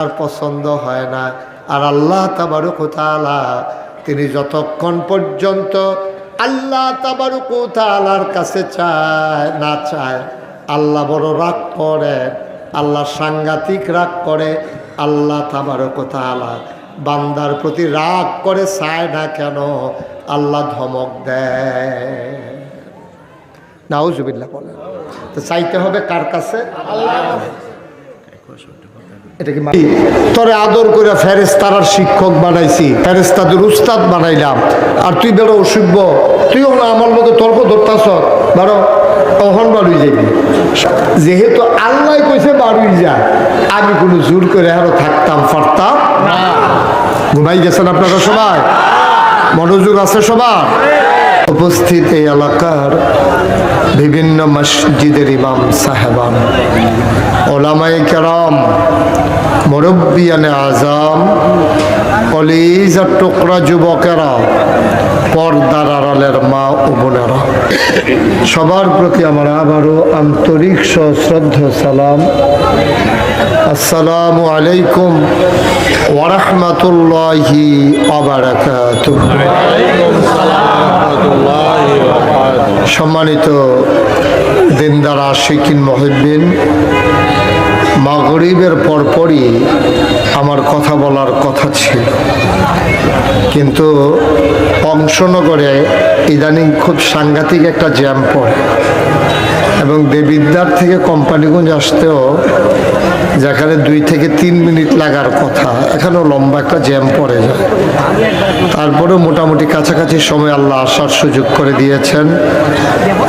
আর পছন্দ হয় না। আর আল্লাহ তাবারক ওয়া তাআলা তিনি যতক্ষণ পর্যন্ত আল্লাহ তাবারক ওয়া তাআলার কাছে চায় আল্লাহ বড় রাগ করে, আল্লাহ সাংঘাতিক রাগ করে। আল্লাহ তাবারক ওয়া তাআলা বান্দার প্রতি রাগ করে, চায় না কেন? আল্লাহ ধমক দেয়। নাউজুবিল্লাহ বলেন। তো চাইতে হবে কার কাছে? আল্লাহ। এটা কি তোরে আদর করে ফেরেশতার শিক্ষক বানাইছি, ফেরেশতাদের উস্তাদ বানাইলাম, আর তুই বেরো অসভ্য, তুইও না আমার লোকে তর্ক ধরতাছ, বারো তখন বাড়ুই যাবি। যেহেতু আল্লাহ কইছে বাড়ুই যা, আমি কোনো জোর করে আরো থাকতাম পারতাম না। ঘুমাই গেছেন আপনারা সবাই? মনোযোগ আছে সবার? উপস্থিত এই এলাকার বিভিন্ন মসজিদের ইমাম সাহেবান, ওলামায়ে কেরাম, মুরব্বিয়ানে আজম, কলিজার টুকরা যুবকেরা, পর্দার আড়ালের মা ও বোনেরা, সবার প্রতি আমার আবারও আন্তরিক সশ্রদ্ধ সালাম। আসসালামু আলাইকুম ওয়া রাহমাতুল্লাহি ওয়া বারাকাতুহু। সম্মানিত দিনদার আশিকিন মুহিব্বিন, মাগরিবের পরপরই আমার কথা বলার কথা ছিল, কিন্তু অংশনগরে ইদানিং খুব সাংঘাতিক একটা জ্যাম পড়ে, এবং দেবিদ্বার থেকে কোম্পানিগঞ্জ আসতেও যেখানে 2 থেকে 3 মিনিট লাগার কথা, এখানেও লম্বা একটা জ্যাম পড়ে যায়। তারপরে মোটামুটি কাছাকাছি সময় আল্লাহ আসার সুযোগ করে দিয়েছেন,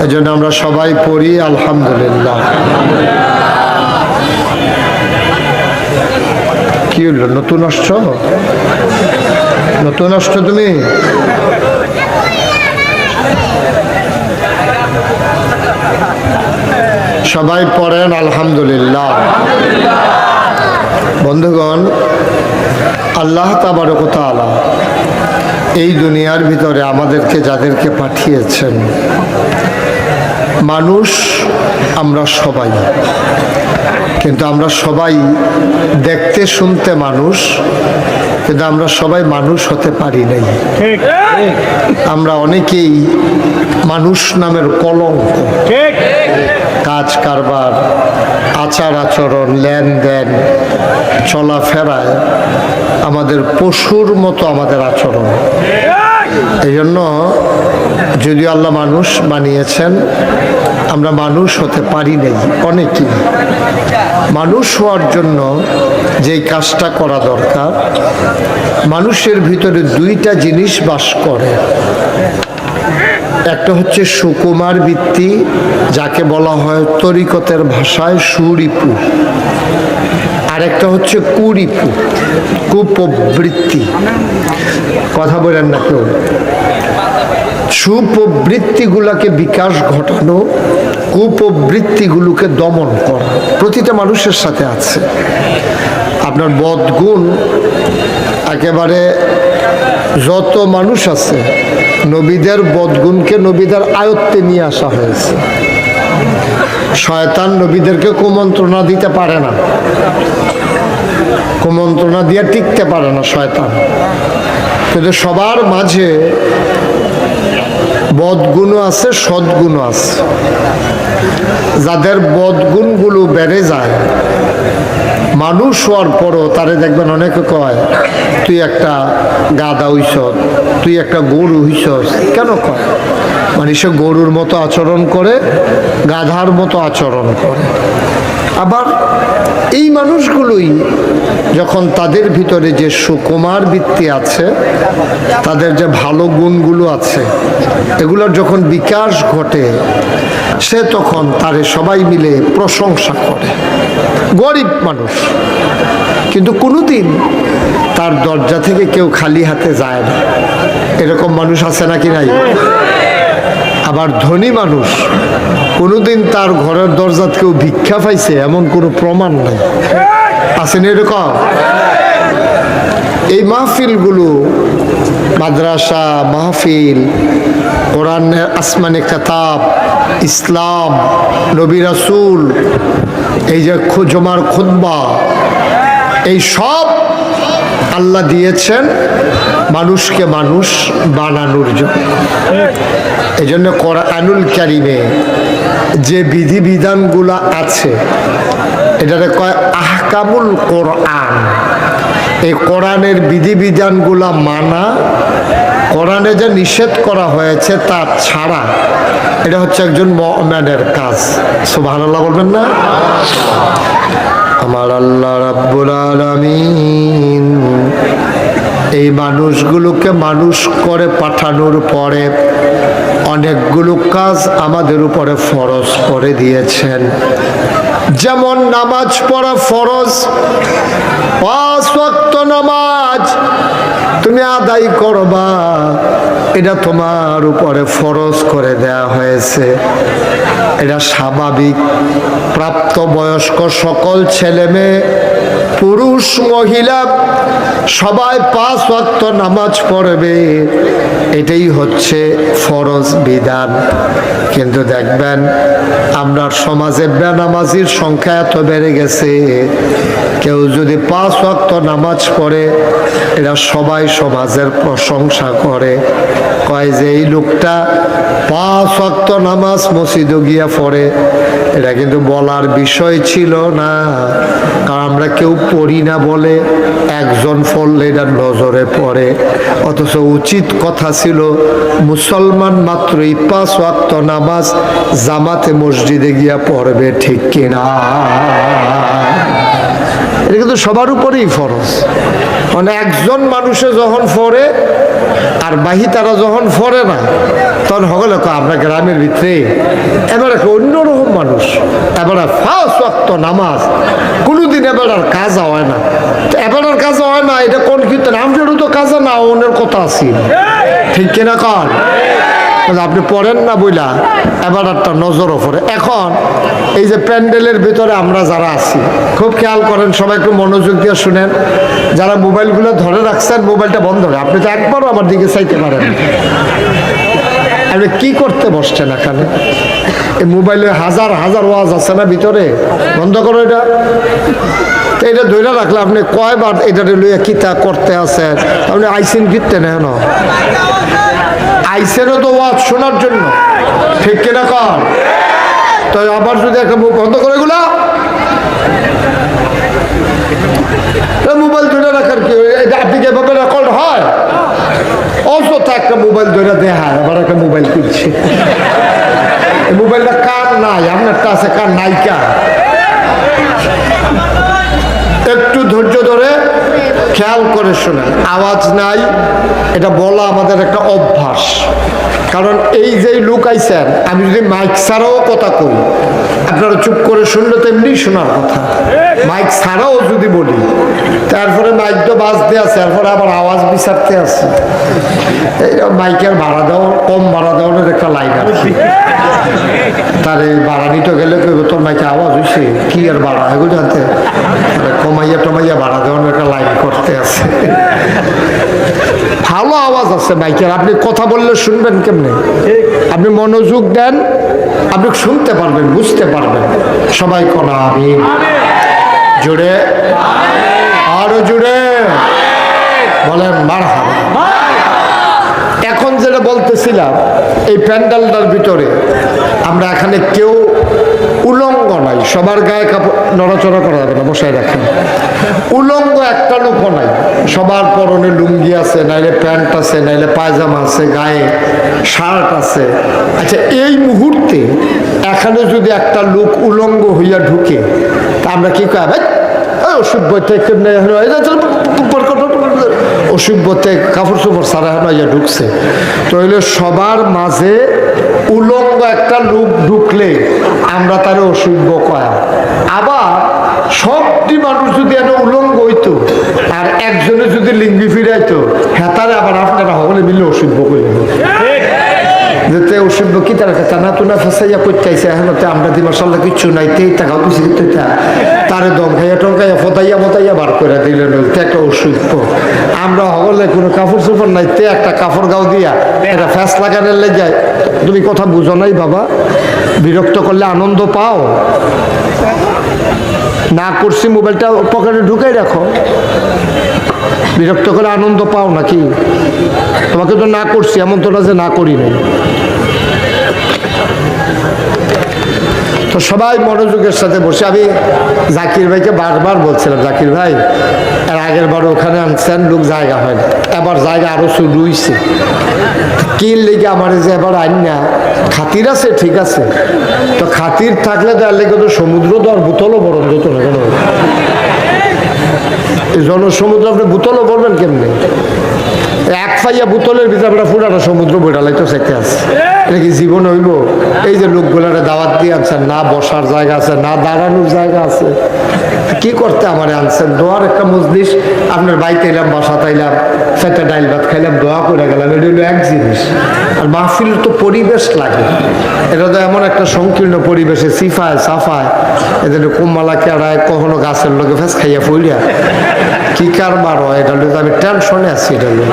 এজন্য আমরা সবাই পড়ি আলহামদুলিল্লাহ। কি হলো, নতুন আসছো? নতুন আসছো তুমি? সবাই পড়েন আলহামদুলিল্লাহ। বন্ধুগণ, আল্লাহ তাবারক ওয়া তাআলা এই দুনিয়ার ভিতরে আমাদেরকে যাদেরকে পাঠিয়েছেন, মানুষ আমরা সবাই, কিন্তু আমরা সবাই দেখতে শুনতে মানুষ, কিন্তু আমরা সবাই মানুষ হতে পারি নাই। আমরা অনেকেই মানুষ নামের কলঙ্ক। কাজ কারবার, আচার আচরণ, লেনদেন, চলাফেরায় আমাদের পশুর মতো আমাদের আচরণ। এই জন্য যদিও আল্লাহ মানুষ বানিয়েছেন, আমরা মানুষ হতে পারি নাই অনেকেই। মানুষ হওয়ার জন্য যেই কাজটা করা দরকার, মানুষের ভিতরে 2টা জিনিস বাস করে। একটা হচ্ছে সুকুমার বৃত্তি, যাকে বলা হয় তরিকতের ভাষায় সুরিপু, আর একটা হচ্ছে কুরিপু, কুপ্রবৃত্তি। কথা বলেন না কেউ? সুপ্রবৃত্তিগুলোকে বিকাশ ঘটানো, কুপ্রবৃত্তিগুলোকে দমন করা প্রতিটা মানুষের সাথে আছে। আপনার বদগুণ একেবারে যত মানুষ আছে, নবীদের বদগুণকে নবীদের আয়ত্তে নিয়ে আসা হয়েছে। শয়তান নবীদেরকে কুমন্ত্রণা দিতে পারে না, কুমন্ত্রণা দিয়ে টিকতে পারে না শয়তান। কিন্তু সবার মাঝে বদগুণও আছে, সদ্গুণও আছে। যাদের বদগুণগুলো বেড়ে যায়, মানুষ হওয়ার পরও তারে দেখবেন অনেকে কয়, তুই একটা গাধা হইছ, তুই একটা গরু হইছ। কেন কয়? মানে সে গরুর মতো আচরণ করে, গাধার মতো আচরণ করে। আবার এই মানুষগুলোই যখন তাদের ভিতরে যে সুকুমার বৃত্তি আছে, তাদের যে ভালো গুণগুলো আছে, এগুলোর যখন বিকাশ ঘটে, সে তখন তারে সবাই মিলে প্রশংসা করে। গরিব মানুষ, কিন্তু কোনোদিন তার দরজা থেকে কেউ খালি হাতে যায় না। এরকম মানুষ আছে নাকি নাই? আবার ধনী মানুষ, কোনোদিন তার ঘরের দরজা কেউ ভিক্ষা পাইছে এমন কোনো প্রমাণ নাই। আছেন এরকম? এই মাহফিলগুলো, মাদ্রাসা মাহফিল, কোরআনের আসমানে কিতাব, ইসলাম, নবী রাসূল, এই যে জুমার খুতবা, এই সব আল্লাহ দিয়েছেন মানুষকে মানুষ বানানোর জন্য। এই জন্য কোরআনুল কারিমে যে বিধিবিধানগুলো আছে এটাকে কয় আহকামুল কোরআন। এই কোরআনের বিধিবিধানগুলা মানা, কোরআনে যে নিষেধ করা হয়েছে তা ছাড়া, এটা হচ্ছে একজন মুমিনের কাজ। সুবহানাল্লাহ বলবেন না? আমার আল্লাহ রাব্বুল আলামিন এই মানুষগুলোকে মানুষ করে পাঠানোর পরে অনেকগুলো কাজ আমাদের উপরে ফরজ করে দিয়েছেন। যেমন নামাজ পড়া ফরজ, 5 ওয়াক্ত নামাজ তুমি আদায় করবা, এটা তোমার উপরে ফরজ করে দেয়া হয়েছে। এটা স্বাভাবিক, প্রাপ্তবয়স্ক সকল ছেলে মেয়ে, পুরুষ মহিলা সবাই 5 ওয়াক্ত নামাজ পড়বে, এটাই হচ্ছে ফরজ বিধান। কিন্তু দেখবেন আমরা সমাজে বেনামাজির সংখ্যা এত বেড়ে গেছে, কেউ যদি 5 ওয়াক্ত নামাজ পড়ে এরা সবাই সমাজের প্রশংসা করে, কয় যে এই লোকটা 5 ওয়াক্ত নামাজ মসজিদে গিয়া পড়ে। এটা কিন্তু বলার বিষয় ছিল না, কারণ আমরা কেউ পড়ি না বলে একজন পড়লে এটা নজরে পড়ে। অথচ উচিত কথা ছিল মুসলমান মাত্রই 5 ওয়াক্ত নামাজ জামাতে মসজিদে গিয়া পড়বে, ঠিক কিনা? এটা কিন্তু সবার উপরেই ফরজ। মানে একজন মানুষে যখন পড়ে আর বাহি তারা যখন পড়ে না, তখন হগলে আমরা গ্রামের ভিতরে এবার একটা অন্যরকম মানুষ, এবার 5 ওয়াক্ত নামাজ কোনোদিন এবার আর কাজা হয় না। এবার আর কাজা হয় না, এটা কোন কীর্তন? আমাদেরও তো কাজা না, অন্যের কথা আছে, ঠিক কিনা? কন আপনি পড়েন না বইলা এবার একটা নজরও পড়ে। এখন এই যে প্যান্ডেলের ভিতরে আমরা যারা আছি, খুব খেয়াল করেন, সবাই একটু মনোযোগ দিয়ে শুনেন। যারা মোবাইলগুলো ধরে রাখছেন, মোবাইলটা বন্ধ হবে। আপনি তো একবারও আমার দিকে চাইতে পারেন। আপনি কি করতে বসছেন এখানে? এই মোবাইলে হাজার হাজার ওয়াজ আছে না ভিতরে, বন্ধ করো এটা। তো এটা ধরে রাখলে আপনি কয়বার এটা লইয়া কিতা করতে আছেন? আপনি আইসিন কিনতে নেন, আইসেরও তো ওয়াজ শোনার জন্য, ঠিক কিনা? কর তো আবার যদি একটা মুখ বন্ধ করে এগুলা মোবাইল ধরে রাখার কি? এটা আপনি যেভাবে রেকর্ড হয় অযথ একটা মোবাইল ধরে দেখায়, আবার একটা মোবাইল কিনছে। এই মোবাইলটা কার নাই? আপনারটা আছে, কার নাই? কার? একটু ধৈর্য ধরে খেয়াল করে শোনেন। আওয়াজ নাই এটা বলা আমাদের একটা অভ্যাস। কারণ এই যে লোক আইছেন, আমি যদি মাইক ছাড়াও কথা কই, আপনারা চুপ করে শুনলে তো এমনি শোনার কথা। মাইক ছাড়াও যদি বলি, তারপরে মাইক তো বাজতে আছে, তারপরে আবার আওয়াজ বিচারতে আছে। এইটা মাইকের ভাড়া দেওয়া, কম ভাড়া দেওয়ার একটা লাইন আছে। তারে ভাড়া নিতে গেলে তোর মাইকে আওয়াজ হয়েছে, কি আর ভাড়া এগুলো জানতে কমাইয়া টমাইয়া ভাড়া দেওয়ার একটা লাইন করতে আছে। ভালো আওয়াজ আছে মাইকের, আপনি কথা বললে শুনবেন কেমনে? আপনি মনোযোগ দেন, আপনি শুনতে পারবেন, বুঝতে পারবেন। সবাই কোনা আমি জুড়ে, আরো জুড়ে বলেন মারহাবা। এখন যেটা বলতেছিলাম, এই প্যান্ডেলটার ভিতরে আমরা এখানে কেউ উলঙ্গ নাই, সবার গায়ে কাপড় নড়াচড়া করা যাবে না, বসায় রাখেন। উলঙ্গ একটা লোকও নাই, সবার পরনে লুঙ্গি আছে, নাইলে প্যান্ট আছে, নাইলে পায়জামা আছে, গায়ে শার্ট আছে। আচ্ছা, এই মুহূর্তে এখানে যদি একটা লোক উলঙ্গ হইয়া ঢুকে, তা আমরা কি কয়? অসভ্যতে অসভ্যতে কাপড় চোপড় সারা হইয়া ঢুকছে। তো হইলে সবার মাঝে উলঙ্গ একটা লোক ঢুকলে আমরা তার অসভ্য কয়া। আবার সবটি মানুষ যদি একটা উলঙ্গ হইতো আর একজনে যদি লিঙ্গি ফিরাইতো, হ্যাঁ তারে আবার আপনারা সকলে মিলে অসভ্য করে যেতে। অসভ্য কি তার টানা টুনা ফেসাইয়া করতেছে, এখন আমরা দি মাসাল্লাহ কিচ্ছু নাই, তেই টাকা কিছু তারে দম খাইয়া টঙ্কাইয়া ফতাইয়া মতাইয়া বার করে দিলেন, একটা অসভ্য। আমরা সকলে কোনো কাপড় চোপড় নাই, তে একটা কাপড় গাও দিয়া এটা ফ্যাস লাগানোর লে যায়। তুমি কথা বুঝো নাই বাবা? বিরক্ত করলে আনন্দ পাও? না করছি মোবাইলটা পকেটে ঢুকাই রাখো, বিরক্ত করে আনন্দ পাও নাকি? তোমাকে তো না করছি, এমন তো না যে না করি নাই। তো সবাই মনোযোগের সাথে বসে, আমি জাকির ভাইকে বারবার বলছিলাম, জাকির ভাই এর আগের বার ওখানে আনছেন লোক জায়গা হয় না, এবার জায়গা আরো শুরু হইছে, কি লেগে আমার যে এবার আইন না খাতির আছে, ঠিক আছে, তো খাতির থাকলে তো এর লেগে তো সমুদ্র তো আর বোতলও বরণ হতো না কেন? এই জনসমুদ্র আপনি বোতলও বলবেন কেমনি? এক ফাইয়া বোতলের ভিতরে আমরা পুরানো সমুদ্র বইটালাই তো চাইতে আছে, এটা কি জীবন হইব? এই যে লোকগুলারে দাওয়াত দিয়ে আনছেন, না বসার জায়গা আছে, না দাঁড়ানোর জায়গা আছে, কি করতে আমারে আনছেন? দোয়ার একটা মজলিস, আপনার বাড়িতে এলাম, বাসাতে এলাম, সেটা ডাইল ভাত খাইলাম, দোয়া করে গেলাম, এটা হলো এক জিনিস। আর মাহফিল তো পরিবেশ লাগে, এটা তো এমন একটা সংকীর্ণ পরিবেশে সিফায় সাফায়, এদের কুম্মালা কেড়ায়, কখনো গাছের লোকে ফেস খাইয়া ফুইয়া কি কারবার হয়, এটা হলো আমি টেনশনে আছি। এটা হলো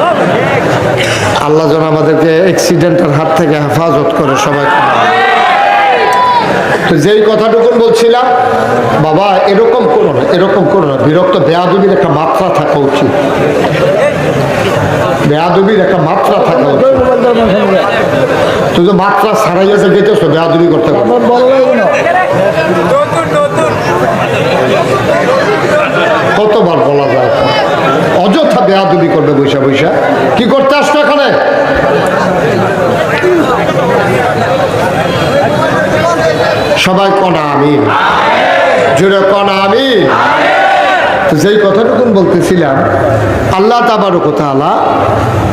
আল্লাহ যেন আমাদেরকে অ্যাক্সিডেন্টের হাত থেকে হেফাজত করে সবাই। তো যেই কথাটুকুন বলছিলাম, বাবা এরকম করো না, এরকম করো না, বিরক্ত, বেয়াদবির একটা মাত্রা থাকা উচিত, বেয়াদবির একটা মাত্রা থাকা উচিত। তুই তো মাত্রা ছাড়াই আছে গেতেছো বেয়াদবি করতে পারো। কতবার বলা যায়, অযথা বেয়াদবি করবে বৈশা বৈশা। কি করতে আসতো এখানে? সবাই কনা আমিন, জোরে কনা আমিন। যেই কথাটুকুন বলতেছিলাম, আল্লাহ তাবারক ওয়া তাআলা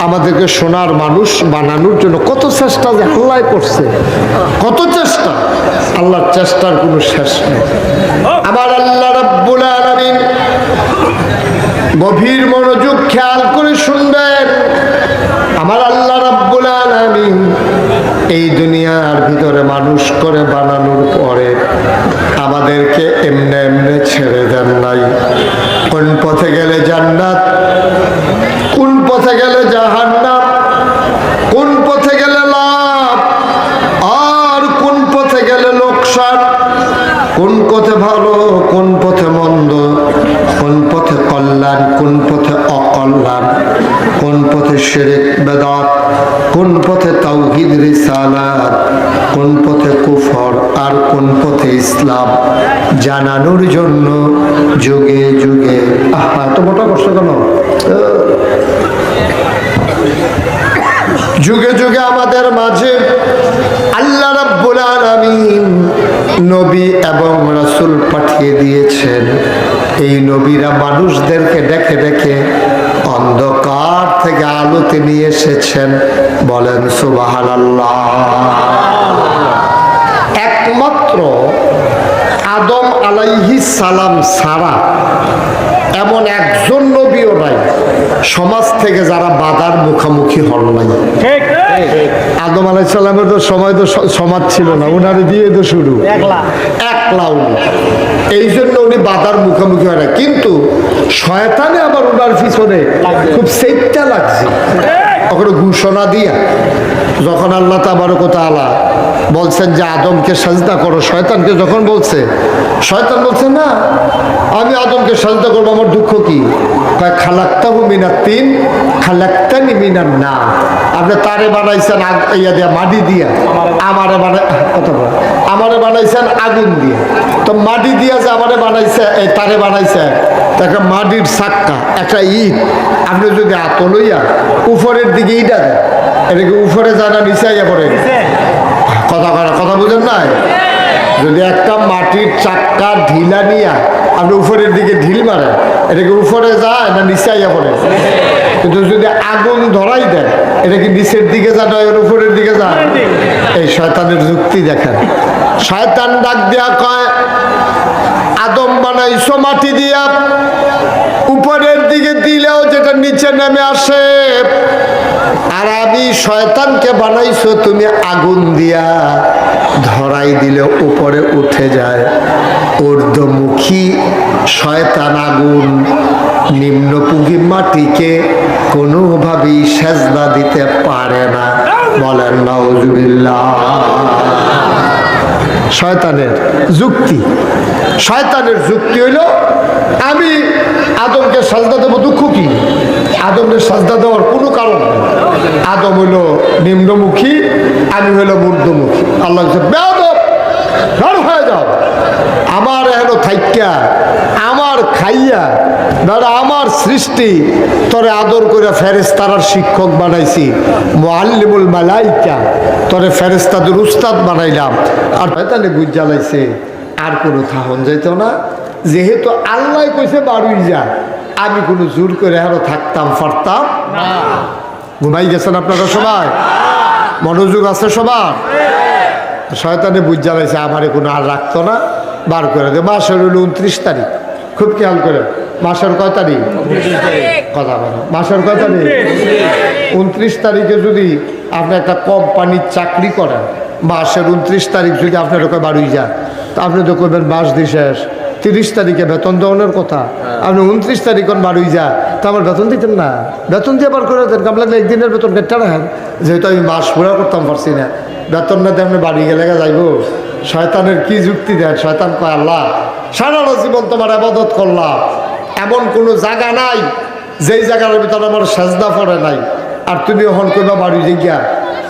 আমাদেরকে সোনার মানুষ বানানোর জন্য কত চেষ্টা যে আল্লাহ করছে, কত চেষ্টা, আল্লাহর চেষ্টার কোনো শেষ নেই। আমার আল্লাহ রাব্বুল আলামিন, গভীর মনোযোগ খেয়াল করে শুনবেন, আমার আল্লাহ রাব্বুল আলামিন এই দুনিয়ার ভিতরে মানুষ করে বানানোর পরে আমাদেরকে এমনে এমনে ছেড়ে দেন নাই। কোন পথে গেলে জান্নাত, কোন পথে গেলে জাহান্নাম, কোন পথে গেলে লাভ আর কোন পথে গেলে লোকসান, কোন পথে ভালো কোন পথে মন্দ, কোন পথে কল্যাণ কোন পথে অকল্যাণ, কোন পথে শিরক বেদাত, কোন পথে তাওহীদ রিসালাত, কোন পথে কুফর আর কোন পথে ইসলাম জানানোর জন্য যুগে যুগে, এত মোটা কষ্ট কেন? যুগে যুগে আমাদের মাঝে আল্লাহ রাব্বুল আলামিন নবী এবং রাসূল পাঠিয়ে দিয়েছেন। এই নবীরা মানুষদেরকে ডেকে ডেকে অন্ধকার থেকে আলোতে নিয়ে এসেছেন, বলেন সুবহানাল্লাহ। একমাত্র আদম আলাইহিস সালাম ছাড়া এমন একজন নবীও নাই সমাজ থেকে যারা বাধার মুখোমুখি হন নাই। আদম আলাইহিস সালামের তো সময় তো সমাজ ছিল না, উনারে দিয়ে তো শুরু একলা উনি, এই জন্য উনি বাধার মুখোমুখি হয় না। কিন্তু শয়তানে আবার উনার পিছনে খুব সেটটা লাগছে, ওখানে ঘোষণা দিয়া যখন আল্লাহ তাবারক ওয়া তাআলা বলছেন যে আদমকে সাজদা করো, শয়তানকে যখন বলছে, শয়তান বলছে না আমি আদমকে সাজদা করবো, আমার দুঃখ কি? খালাক্তাহু মিনাত তিন খালাক্তানি মিনান নার, আপনি তারে বানাইছেন ইয়া দিয়া মাটি দিয়া, আমারে বানাইছেন আগুন দিয়ে, তো মাটি দিয়া যে আমারে বানাইছে, এই তারে বানাইছে একটা মাটির চাক্কা, একটা ইট, আপনি যদি হাত লইয়া উপরের দিকে ইটা দেন, এটাকে উপরে জানা নিচে আইয়া পড়ে, কথা বুঝেন নাই? যদি একটা মাটির চাক্কা ঢিলা নিয়া আপনি উপরের দিকে ঢিল মারেন, এটাকে উপরে যায় না নিচে আইয়া পড়ে? কিন্তু যদি আগুন ধরাই দেন, এটা কি নিচের দিকে যায় না উপরের দিকে যায়? এই শয়তানের যুক্তি দেখেন। শয়তান ডাক দিয়া কয় আদম বানাইছো মাটি দিয়া, উপরের দিকে দিলেও যেটা নিচে নেমে আসে, আর আমি শয়তানকে বানাইছো তুমি আগুন দিয়া, ধরাই দিলে উপরে উঠে যায়। ঊর্ধ্বমুখী শয়তান আগুন নিম্নমুখী মাটিকে কোনোভাবেই সেজদা দিতে পারে না, বলেন নাউজুবিল্লাহ। শয়তানের যুক্তি। শয়তানের যুক্তি হইল আমি আদমকে সাজদা দেবো, দুঃখ কি? আদমকে সাজদা দেওয়ার কোনো কারণ নেই। আদম হইল নিম্নমুখী, আমি হইল মূর্ধমুখী। আল্লাহ বেয়াদব, ঘর হয়ে যাও, আমার এখনো থাইকা আমার খাইয়া দাদা আমার সৃষ্টি তোরে আদর করে ফেরেশতার শিক্ষক বানাইছি, মুআল্লিমুল মালাইকা, তোরে ফেরেশতাদের উস্তাদ বানাইলাম। আর শয়তানে বুঝ জ্বালাইছে আর কোনো থাহন যাইতো না, যেহেতু আল্লাহ কইছে বাড়ুই যা, আমি কোনো জোর করে আরো থাকতাম পারতাম না। ঘুমাই গেছেন আপনারা সবাই? মনোযোগ আছে সবার? শয়তানে বুঝ জ্বালাইছে আমারে কোনো আর রাখতো না, বার করে দে। মাসের হইল 29 তারিখ, খুব খেয়াল করে। মাসের কয় তারিখ? কথা বলো, মাসের কয় তারিখ? 29 তারিখে যদি আপনি একটা কোম্পানির চাকরি করেন, মাসের 29 তারিখ যদি আপনার ওকে বাড়ি যান, তা আপনি তো করবেন মাস দিয়ে শেষ, 30 তারিখে বেতন দেওয়ানোর কথা, আপনি 29 তারিখ বাড়ি যা, তো আমার বেতন দিতেন না? বেতন দিয়ে বার করে দেন, কাম লাগলে একদিনের বেতন কেটে রাখেন। যেহেতু আমি মাস পুরা করতাম পারছি না, বেতন না দিয়ে আপনি বাড়ি গেলে যাইব। শয়তানের কি যুক্তি দেন? শয়তান কয় আল্লাহ সারাটা জীবন তোমার ইবাদত করলাম, এমন কোনো জায়গা নাই যেই জায়গার ভিতরে আমার সেজদা পড়ে নাই, আর তুমি হন করবা বাড়ি গিয়া,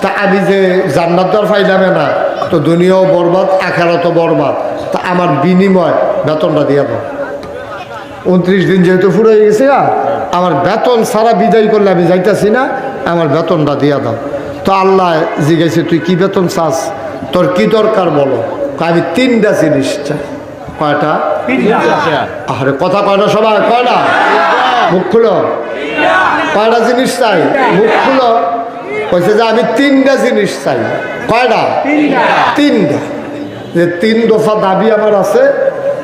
তা আমি যে জান্নাত দর পাইলামে না, তো দুনিয়াও বরবাদ আখিরাতও বরবাদ, তা আমার বিনিময় বেতনটা দিয়ে দাও। 29 দিন যেহেতু ফুরাই গেছে, আমার বেতন সারা বিদায় করলে আমি যাইতেছি না, আমার বেতনটা দিয়ে দাও। তো আল্লাহ জিজ্ঞাসা তুই কি বেতন চাস, তোর কি দরকার বলো? আমি 3টা জিনিস চাই। কয়টা? আরে কথা কয় না সবাই? কয় না? মুখ খুলো। কয়টা জিনিস চাই? মুখ খুলো। কইছে যে আমি 3টা জিনিস চাই। কয়টা? 3টা। যে 3 দফা দাবি আমার আছে,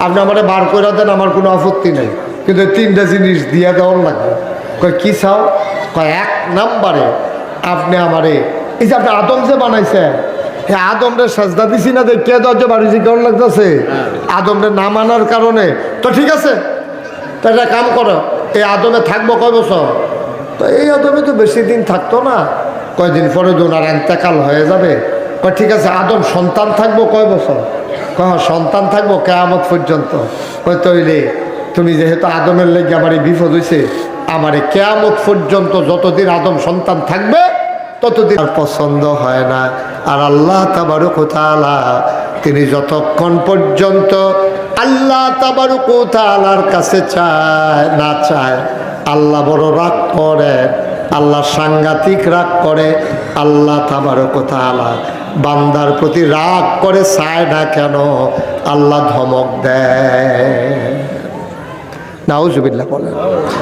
আপনি আমারে বার করে দেন, আমার কোনো আপত্তি নেই, কিন্তু 3টা জিনিস দিয়ে দেওয়ার লাগবে। কয় কি চাও? কয় 1 নম্বরে আপনি আমারে এই যে আপনি আদম যে বানাইছে, আদমরে সাজদা দিছি না, কে দরজা বাড়িছি কেমন লাগতেছে? আদমরে না মানার কারণে। তো ঠিক আছে, তো একটা কাম করো, এই আদমে থাকবো কয় বছর? তো এই আদমে তো বেশি দিন থাকতো না, কয়দিন পরে ওনার ইন্তেকাল হয়ে যাবে। কয় ঠিক আছে, আদম সন্তান থাকবো কয় বছর? কয় সন্তান থাকবো কিয়ামত পর্যন্ত। কয় তৈলে তুমি যেহেতু আদমের লেগে আমার এই বিপদ হয়েছে, আমার এই কিয়ামত পর্যন্ত যতদিন আদম সন্তান থাকবে ততদিন আর পছন্দ হয় না। আর আল্লাহ তাবারক ওয়া তাআলা তিনি যতক্ষণ পর্যন্ত আল্লাহ তাবারক ওয়া তাআলার কাছে চায় না চায়, আল্লাহ বড় রাগ করে, আল্লাহ সাংঘাতিক রাগ করে। আল্লাহ তাবারক ওয়া তাআলা বান্দার প্রতি রাগ করে, চায় না কেন? আল্লাহ ধমক দেয়। নাউজুবিল্লাহ বলেন।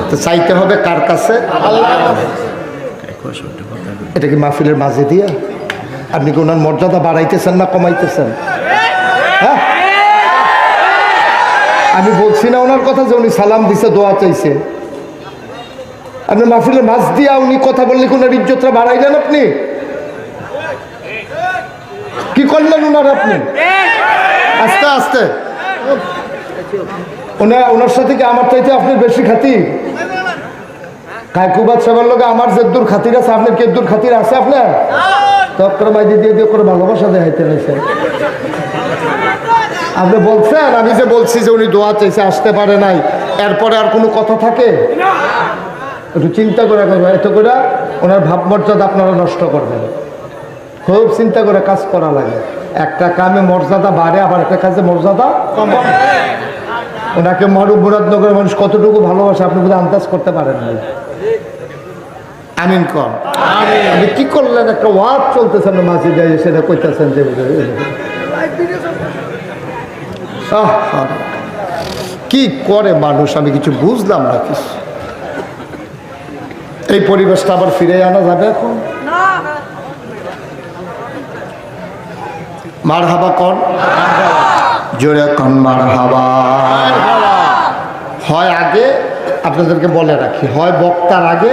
তো চাইতে হবে কার কাছে? আল্লাহ। এটা কি মাহফিলের মাঝে দিয়ে আপনি কি ওনার মর্যাদা বাড়াইতেছেন না কমাইতেছেন? হ্যাঁ, আমি বলছি না ওনার কথা যে উনি সালাম দিছে, দোয়া চাইছে। আপনি মাহফিলের মাঝ দিয়া উনি কথা বললে ওনার ইজ্জতটা বাড়াইলেন। আপনি কি করলেন ওনার? আপনি আস্তে আস্তে ওনার সাথে কি আমার চাইতে আপনি বেশি খাতির? কায়কুবাদ সাহেবের লোক আমার যে দূর খাতির আছে, আপনার কি দূর খাতির আছে? আপনার তক্কর বাইদি দিয়ে দিয়ে করে ভালোবাসা দেখাইতে রয়েছে। আপনি বলছেন, আমি যে বলছি যে উনি দোয়া চাইছে, আসতে পারে নাই, এরপরে আর কোনো কথা থাকে? একটু চিন্তা করে করবেন, এত করে ওনার ভাবমর্যাদা আপনারা নষ্ট করবেন। খুব চিন্তা করে কাজ করা লাগে। একটা কামে মর্যাদা বাড়ে, আবার একটা কাজে মর্যাদা কম। ওনাকে মুরাদনগরের মানুষ কতটুকু ভালোবাসে আপনি বোধহয় আন্দাজ করতে পারেন না। আমিন কর। আপনি কি করলেন? একটা ওয়াজ চলতেছেন না মাঝে যাই, সেটা কইতেছেন যে কি করে মানুষ, আমি কিছু বুঝলাম না। কিছু এই পরিবেশটা আবার ফিরে আনা যাবে এখন? মারহাবা কর, জোরে কন মারহাবা। হয় আগে, আপনাদেরকে বলে রাখি, হয় বক্তার আগে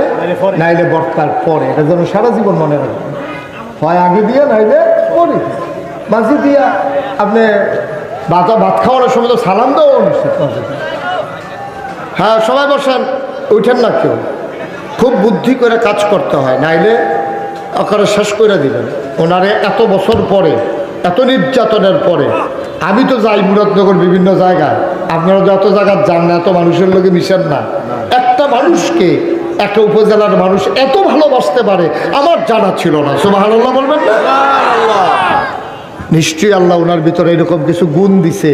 নাইলে বক্তার পরে, এটা যেন সারা জীবন মনে রাখবেন। হয় আগে দিয়ে নাইলে পরে। মাঝে দিয়া আপনি ভাত খাওয়ানোর সময় তো সালাম দেওয়া অনুষ্ঠিত। হ্যাঁ, সবাই বসেন, উঠেন না কেউ। খুব বুদ্ধি করে কাজ করতে হয়, নাইলে আকারে শেষ করে দিবেন। ওনারে এত বছর পরে এত নির্যাতনের পরে আমি তো যাই মুরাদনগর বিভিন্ন জায়গায়, আপনারা যত জায়গায় যান না, এত মানুষের লোকে মিশেন না, একটা মানুষকে একটা উপজেলার মানুষ এত ভালোবাসতে পারে আমার জানা ছিল না। সুবহানাল্লাহ বলবেন না? নিশ্চয়ই আল্লাহ ওনার ভিতরে এরকম কিছু গুণ দিছে,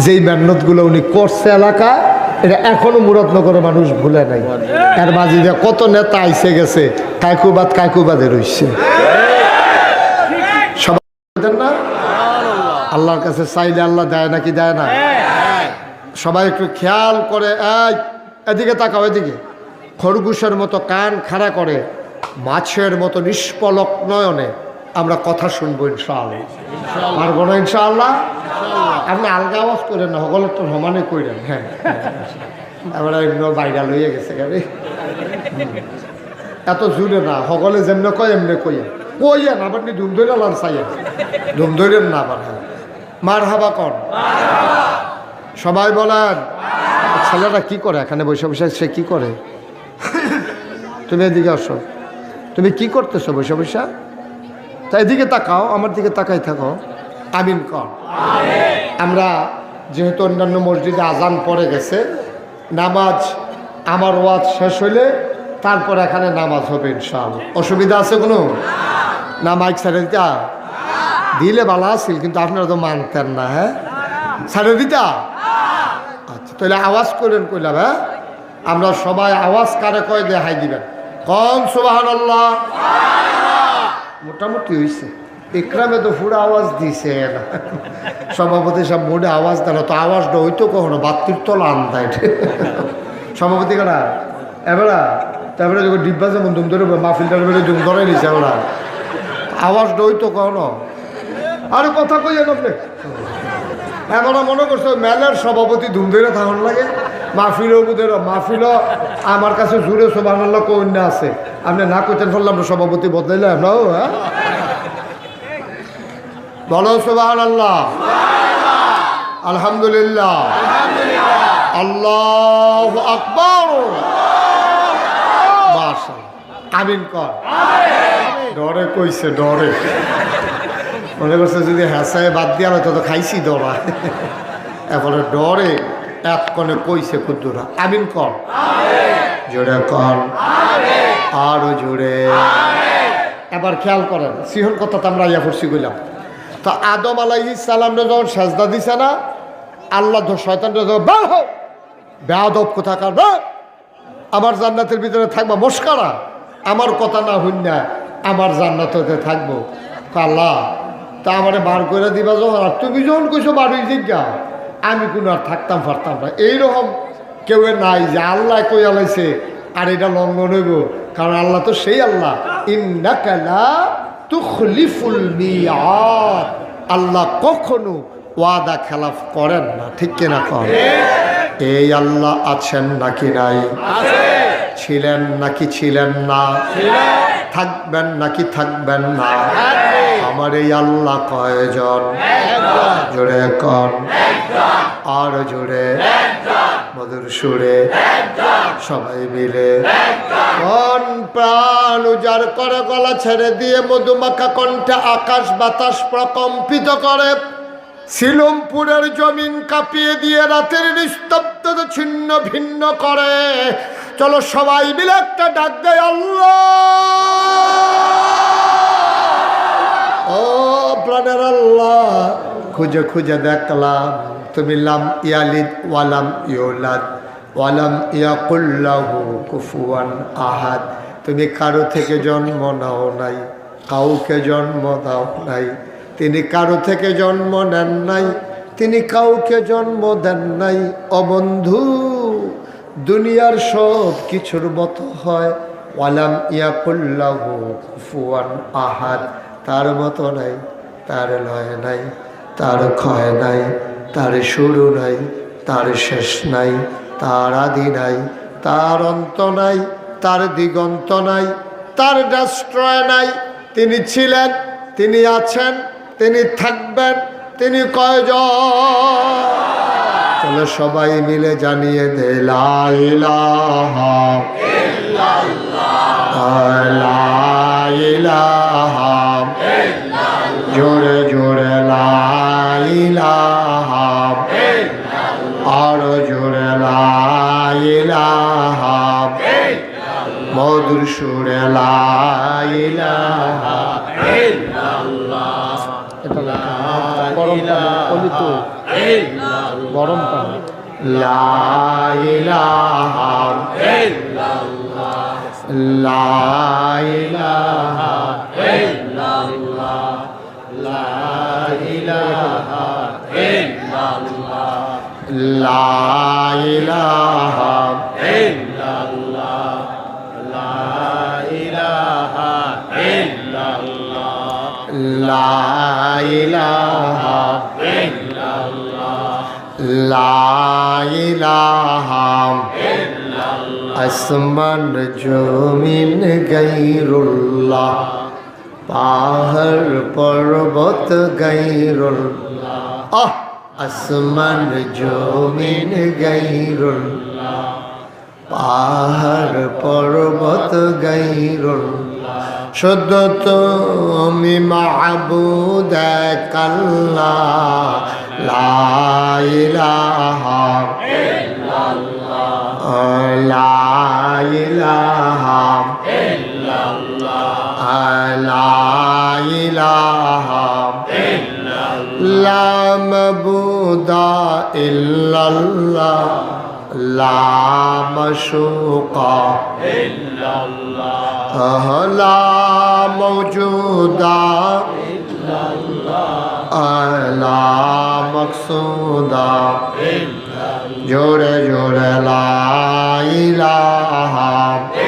যেই মেহনতগুলো উনি করছে এলাকায়, এটা এখনো মুরাদনগরের মানুষ ভুলে নাই। এর মাঝে যে কত নেতা আইসে গেছে, কায়কুবাদে রইছে। সবাই না আল্লাহর কাছে চাইলে আল্লাহ দেয় নাকি দেয় না? সবাই একটু খেয়াল করে, এদিকে তাকাও, এদিকে। খরগোশের মতো কান খাড়া করে মাছের মতো নিষ্পলক নয়নে আমরা কথা শুনবো ইনশাআল্লাহ। পারবো না ইনশাআল্লাহ? আপনি আলগা আওয়াজ করেন না, সকলের তো সমানে করেন। হ্যাঁ, আমরা এমনি বাইরা লইয়া গেছে গাড়ি, এত জুড়ে না, সকলে যেমনি কয় এমনি কইয়া কইয়েন, আবার নি ধুম ধরে লাল চাইয়েন, ধুম ধরেন না আবার। মার হাবা কন সবাই বলেন। ছেলেটা কি করে এখানে বসে বসে? সে কি করে? তুমি এদিকে আসো, তুমি কি করতেছো বসে বসে? তা এদিকে তাকাও, আমার দিকে তাকাই থাকো। আমিন কর। আমরা যেহেতু অন্যান্য মসজিদে আজান পড়ে গেছে, নামাজ আমার ওয়াজ শেষ হইলে তারপর এখানে নামাজ হবে ইনশাআল্লাহ। অসুবিধা আছে কোনো? না মাইক ছেড়ে দিতা দিলে ভালো আছিল, কিন্তু আপনারা তো মানতেন না। হ্যাঁ, ছেড়ে দিতা? আচ্ছা, তাহলে আওয়াজ করেন কইলাম। হ্যাঁ, আমরা সবাই আওয়াজ কারে কয় দেখাই দিবেন। কোন সুবহানাল্লাহ? মোটামুটি হয়েছে। ইকরামে তো পুরো আওয়াজ দিছে না, সভাপতি সব মোড়ে আওয়াজ দেন, তো আওয়াজটা হইতো কখনো বাত্তির তলা আনতায় সভাপতি কারা এবারা। তারপরে যখন ডিব্বা যেমন দুম ধরে মাহফিলটার বেড়ে দুম ধরে নিছে, ওরা আওয়াজটা হইতো কখনো। আরে কথা কইয়েন আপনি। এবারে মনে করছো মেলার সভাপতি ধুম ধরে থাকুন লাগে, মাহফিলও বুধের মাহফিলও আমার কাছে জুড়ে সুবহানাল্লাহ কন্যা আছে, আপনি না কইতেন ফেললাম না, সভাপতি বদলাইলে আমরাও। হ্যাঁ, বলো সুবহানাল্লাহ, আলহামদুলিল্লাহ, আল্লাহু আকবার। মাশাআল্লাহ, আমিন কর। ডরে কইছে, ডরে মনে করছে যদি হাসায় বাদ দিয়া হয়তো তো খাইছি ডরা, এরপরে ডরে এক কনে কইছে কুদ্দুরা। আমিন কর, জোরে কর, আরো জোরে। এবার খেয়াল করেন, সিহন কথা তো আমরা ইয়া পড়ছি গেলাম। তো আদম আলাইহিস সালামরে যখন সাজদা দিছে না, আল্লাহ শয়তানরে যখন বের হও, বেয়াদব কোথাকার, আমার জান্নাতের ভিতরে থাকবা মস্কারা, আমার কথা না হইন না আমার জান্নাতে থাকবো। আল্লাহ তা আমারে বার করে দিবা যখন, আর তুমি যখন কইছো বাড়ি জিজ্ঞা, আমি কোনো আর থাকতাম পারতাম না। এইরকম কেউ নাই যে আল্লাহ কই আলাইছে আর এটা লঙ্ঘন হইব, কারণ আল্লাহ তো সেই আল্লাহ, ইন্নাকা লা তুখলিফুল মিআদ, আল্লাহ কখনো ওয়াদা খেলাফ করেন না। ঠিক কিনা কর? এই আল্লাহ আছেন নাকি নাই? ছিলেন নাকি ছিলেন না? থাকবেন নাকি থাকবেন না? আমার এই আল্লাহ কয়জন? জোরে কর, আর জোরে, মধুর সুরে সবাই মিলে। মন প্রাণ উজাড় করে গলা ছেড়ে দিয়ে মধুমাখা কণ্ঠে আকাশ বাতাস প্রকম্পিত করে, সিলমপুরের জমিন কাঁপিয়ে দিয়ে রাতের নিস্তব্ধতা ছিন্ন ভিন্ন করে। চলো সবাই মিলে একটা ডাক দেয়, আল্লাহ। ও প্রাণের আল্লাহ, খুঁজে খুঁজে দেখলাম তুমি লাম ইয়ালিদ ওয়ালাম ইউলাদ ওয়ালাম ইয়াকুল্লাহু কুফুয়ান আহাদ, তুমি কারো থেকে জন্ম নাও নাই, কাউকে জন্ম দাও নাই। তিনি কারো থেকে জন্ম নেন নাই, তিনি কাউকে জন্ম দেন নাই। অবন্ধু, দুনিয়ার সব কিছুর মতো হয়, ওয়ালাম ইয়াকুল্লাহু কুফুয়ান আহাদ, তার মতো নাই, তার লয় নাই, তার ক্ষয় নাই, তার শুরু নাই, তার শেষ নাই, তার আদি নাই, তার অন্ত নাই, তার দিগন্ত নাই, তার ডাস্ট্রয় নাই। তিনি ছিলেন, তিনি আছেন, তিনি থাকবেন, তিনি কয়জন? চলো সবাই মিলে জানিয়ে দে, লা ইলাহা ইল্লাল্লাহ, লা ইলাহা ইল্লাল্লাহ, জোরে জোরে মধুর সুরে লা ইলাহা ইল্লাল্লাহ। গরম পানি লা ইলাহা ইল্লাল্লাহ লা ইলাহা ইল্লাল্লাহ লা ইলাহা ইল্লাল্লাহ লা ইলাহা ইল্লাল্লাহ লা ইলাহা ইল্লাল্লাহ লা ইলাহা ইল্লাল্লাহ লা ইলাহা ইল্লাল্লাহ। আসমান জমিন গায়রুল্লাহ, পাহাড় পর্বত গায়রুল্লাহ। আসমান জমিন গায়রুল্লাহ, পাহাড় পর্বত গায়রুল্লাহ। শুদ্ধ তুমি মাবুদ এক আল্লাহ, লা ইলাহা ইল্লাল্লাহ লা ইলাহা ইল্লাল্লাহ লা ইলাহা ইল্লাল্লাহ লা মাবুদা ইল্লাল্লাহ লা মাশুকা ইল্লাল্লাহ লা মাওজুদা ইল্লাল্লাহ লা মাকসুদা ইল্লাল্লাহ। জোরে জোরে লা ইলাহা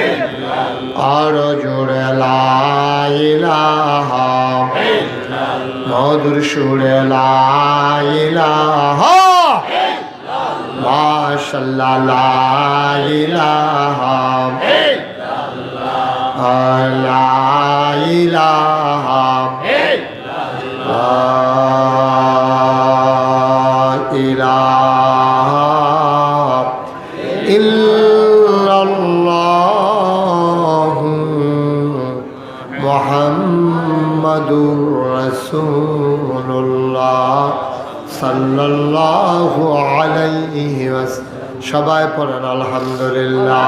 ইল্লাল্লাহ, আর জোরে লা ইলাহা ইল্লাল্লাহ, মধুর সুরে লা ইলাহা মাশাআল্লাহ লা ইলাহা ইল্লাল্লাহ লা ইলাহা ইল্লাল্লাহ ইলাহা ইল্লাল্লাহ মুহাম্মাদুর রাসূলুল্লাহ সাল্লাল্লাহু আলাইহি ওয়াসাল্লাম। সবাই পড়েন আলহামদুলিল্লাহ।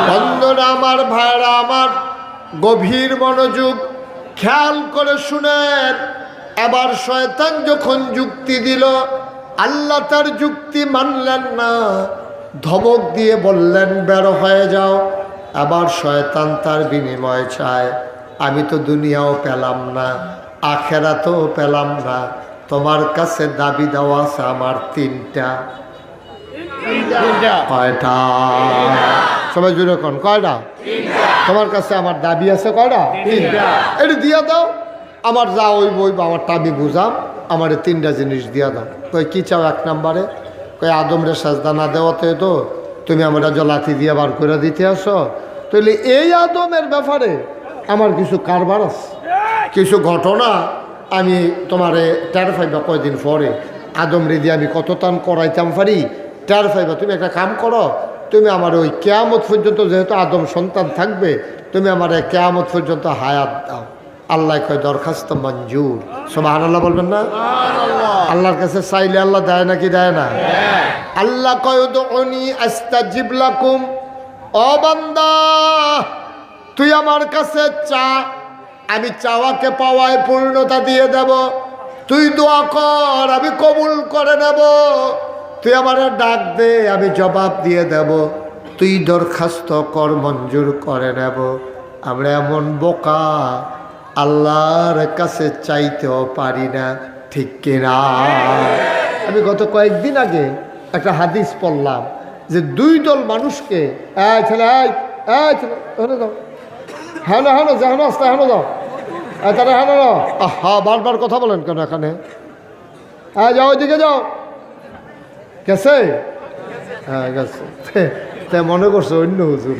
বন্ধুরা আমার, ভাইরা আমার, গভীর মনোযোগ খেয়াল করে শুনেন। এবার শয়তান যখন যুক্তি দিল, আল্লাহ তার যুক্তি মানলেন না, ধমক দিয়ে বললেন বের হয়ে যাও। আবার শয়তান তার বিনিময় চায়, আমি তো দুনিয়াও পেলাম না, আখেরাতেও পেলাম না, তোমার কাছে দাবি দেওয়া আছে আমার তিনটা। কয়টা? সবাই জুড়ে কোন কয়টা? তোমার কাছে আমার দাবি আছে কয়টা? তিনটা। এটা দিয়া দাও, আমার যা ওই বই আমার টাবি বুঝাম, আমার তিনটা জিনিস দিয়া দাও। কই কি চাও? এক নম্বরে কই আদমরে সাজদা না দেওয়াতে তো তুমি আমরা লাথি দিয়ে বার করে দিতে আসো, তাহলে এই আদমের ব্যাপারে আমার কিছু কারবার আছে, কিছু ঘটনা আমি তোমারে টের পাইবা কয়দিন পরে। আদম রেদি আমি কত টান করাইতাম পারি টের পাইবা। তুমি একটা কাম করো, তুমি আমার ওই কেয়ামত পর্যন্ত, যেহেতু আদম সন্তান থাকবে, তুমি আমার কেয়ামত পর্যন্ত হায়াত দাও। আল্লাহ কয় দরখাস্ত মঞ্জুর। সুবহানাল্লাহ বলবেন না? আল্লাহর কাছে চাইলে আল্লাহ দেয় নাকি দেয় না? আল্লাহ কয় উদউনি আস্তাজিব লাকুম। ও বান্দা, তুই আমার কাছে চা, আমি চাওয়াকে পাওয়ায় পূর্ণতা দিয়ে দেব। তুই দোয়া কর, আমি কবুল করে নেব। তুই আমার ডাক দে, আমি জবাব দিয়ে দেব। তুই দরখাস্ত কর, মঞ্জুর করে নেব। আমরা এমন বোকা, আল্লাহর কাছে চাইতেও পারি না, ঠিক কিনা? আমি গত কয়েকদিন আগে একটা হাদিস পড়লাম যে দুই দল মানুষকে, ছেলে দাও, হ্যাঁ না হ্যাঁ যাও, আসতে হ্যাঁ যাও, তারা হ্যাঁ না, আহা বারবার কথা বলেন কেন এখানে? হ্যাঁ যাও, ওইদিকে যাও। গেছে? হ্যাঁ গেছে। তাই মনে করছো অন্য হুজুর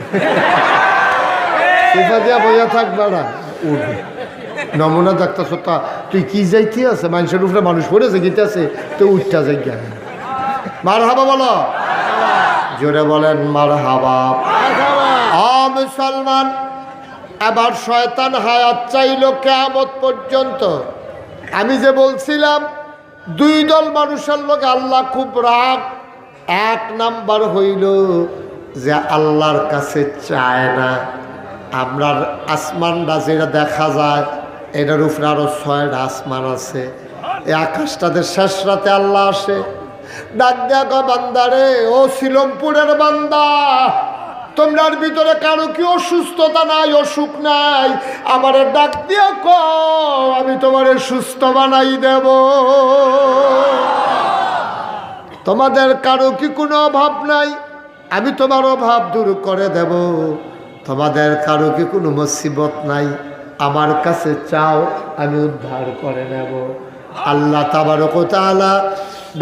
দিয়া বইয়া থাকবে না, উঠবে নমুনা ডাক্তার সত্তা। তুই কি যাইতে আছে? মানুষের উপরে মানুষ পড়েছে গীতে আছে, তো উঠটা যাই জ্ঞান। মার হাবা বলো, জোরে বলেন মার হাবা। মুসলমান, এবার শয়তান হায়াত চাইল কিয়ামত পর্যন্ত। আমি যে বলছিলাম দুই দল মানুষের লোক আল্লাহ খুব রাগ। এক নাম্বার হইল যে আল্লাহর কাছে চায় না। আমরার আসমানটা যেটা দেখা যায় এটার উপরে আরো 6টা আসমান আছে। এই আকাশটাতে শেষ রাতে আল্লাহ আসে, ডাক দেখো বান্দারে, ও শিলমপুরের বান্দা, তোমরার ভিতরে কারো কি অসুস্থতা নাই, অসুখ নাই, আমারে ডাক দিয়ে কও, আমি তোমারে সুস্থ বানাই দেব। তোমাদের কারো কি কোনো অভাব নাই, আমি তোমার অভাব দূর করে দেব। তোমাদের কারো কি কোনো মুসিবত নাই, আমার কাছে চাও, আমি উদ্ধার করে নেব। আল্লাহ তাবারক ওয়া তাআলা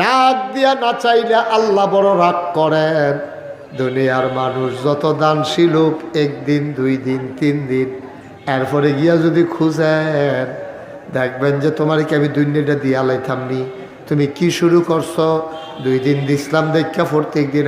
ডাক দিয়া না চাইলে আল্লাহ বড় রাগ করেন। দুনিয়ার মানুষ যত দানশীল হোক, 1 দিন 2 দিন 3 দিন, এরপরে গিয়া যদি খুঁজেন দেখবেন যে তোমার কি আমি দুনিয়াটা দিয়া লাইতামনি, তুমি কি শুরু করছো, 2 দিন দিছিলাম দেখা প্রত্যেক দিন